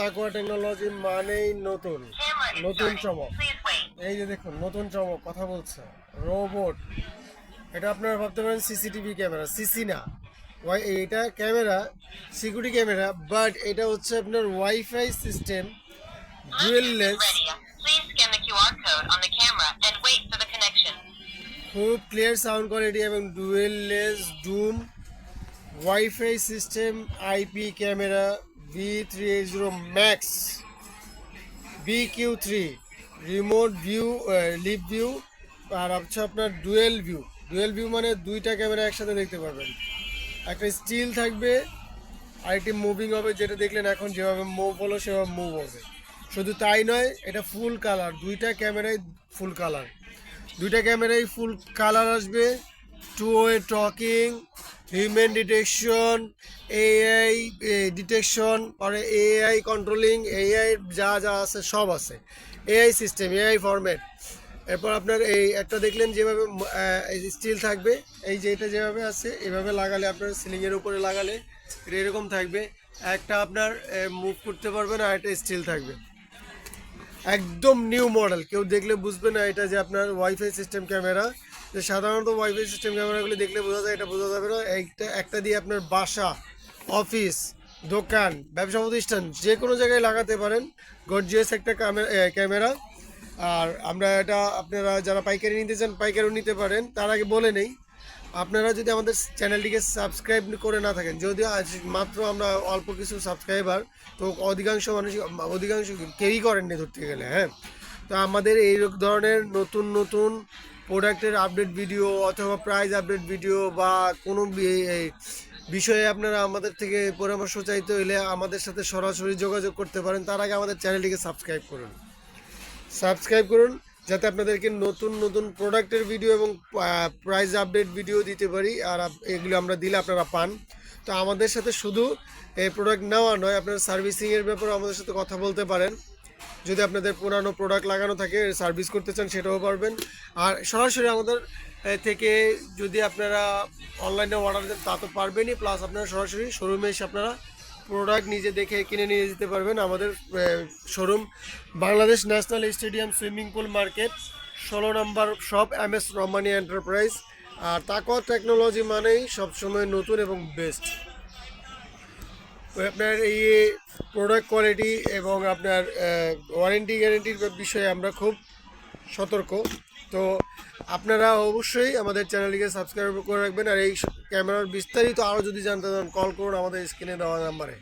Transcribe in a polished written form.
তাকওয়া টেকনোলজি মানেই নতুন নতুন চমক। এই যে দেখুন নতুন চমক কথা বলছে রোবট। এটা আপনারা ভাবতে পারেন সিসিটিভি ক্যামেরা, সিসি না, এটা ক্যামেরা সিকিউরিটি ক্যামেরা, বাট এটা হচ্ছে আপনার ওয়াইফাই সিস্টেম, ডুয়েললেস, খুব ক্লিয়ার সাউন্ড কোয়ালিটি এবং dual lens dome wifi system IP camera V380 max BQ3 remote view live view. আর হচ্ছে আপনার ডুয়েল ভিউ মানে দুইটা ক্যামেরা একসাথে দেখতে পারবেন। একটা স্টিল থাকবে আর একটি মুভিং হবে, যেটা দেখলেন এখন যেভাবে মুভ হলো সেভাবে মুভ হবে। শুধু তাই নয়, এটা ফুল কালার, দুইটা ক্যামেরাই ফুল কালার আসবে। Two way talking, human detection, AI detection, পরে এআই কন্ট্রোলিং, এআই যা যা আছে সব আছে, এআই সিস্টেম, এআই ফরম্যাট। এরপর আপনার এই একটা দেখলেন যেভাবে স্টিল থাকবে, এই যে এটা যেভাবে আছে এভাবে লাগালে আপনার সিলিংয়ের উপরে লাগালে এটা এরকম থাকবে, একটা আপনার মুভ করতে পারবেন আর একটা স্টিল থাকবে। একদম নিউ মডেল, কেউ দেখলে বুঝবে না এটা যে আপনার ওয়াইফাই সিস্টেম ক্যামেরা। যে সাধারণত ওয়াইফাই সিস্টেম ক্যামেরাগুলি দেখলে বোঝা যায়, এটা বোঝা যাবে না। একটা দিয়ে আপনার বাসা, অফিস, দোকান, ব্যবসা প্রতিষ্ঠান যে কোনো জায়গায় লাগাতে পারেন। গর্জিয়াস একটা ক্যামেরা। আর আমরা এটা আপনারা যারা পাইকারি নিতে চান পাইকারিও নিতে পারেন। তার আগে বলে নেই, আপনারা যদি আমাদের চ্যানেলটিকে সাবস্ক্রাইব করে না থাকেন, যদিও আজ মাত্র আমরা অল্প কিছু সাবস্ক্রাইবার, তো অধিকাংশ কেউই করেননি ধরতে গেলে। হ্যাঁ, তো আমাদের এই ধরনের নতুন নতুন প্রোডাক্টের আপডেট ভিডিও অথবা প্রাইস আপডেট ভিডিও বা কোনো বিষয়ে আপনারা আমাদের থেকে পরামর্শ চাইতে হলে আমাদের সাথে সরাসরি যোগাযোগ করতে পারেন। তার আগে আমাদের চ্যানেলটিকে সাবস্ক্রাইব করুন যাতে আপনাদেরকে নতুন নতুন প্রোডাক্টের ভিডিও এবং প্রাইস আপডেট ভিডিও দিতে পারি। আর এগুলো আমরা দিলে আপনারা পান। তো আমাদের সাথে শুধু এই প্রোডাক্ট নেওয়া নয়, আপনারা সার্ভিসিংয়ের ব্যাপারে আমাদের সাথে কথা বলতে পারেন। যদি আপনাদের পুরানো প্রোডাক্ট লাগানো থাকে সার্ভিস করতে চান সেটাও পারবেন। আর সরাসরি আমাদের থেকে যদি আপনারা অনলাইনে অর্ডার দেন তা তো পারবেনই, প্লাস আপনারা সরাসরি শোরুমে এসে আপনারা প্রোডাক্ট নিজে দেখে কিনে নিয়ে যেতে পারবেন। আমাদের showroom Bangladesh national stadium swimming pool market, 16 নম্বর শপ, MS রহমানি এন্টারপ্রাইজ। আর তাকওয়া টেকনোলজি মানেই সবসময় নতুন এবং বেস্ট। আপনার এই প্রোডাক্ট কোয়ালিটি এবং আপনার ওয়ারেন্টি গ্যারেন্টির বিষয়ে আমরা খুব সতর্ক। তো আপনারা অবশ্যই আমাদের চ্যানেলটিকে সাবস্ক্রাইব করে রাখবেন। আর এই ক্যামেরার বিস্তারিত আরও যদি জানতে চান কল করুন আমাদের স্ক্রিনে দেওয়া নাম্বারে।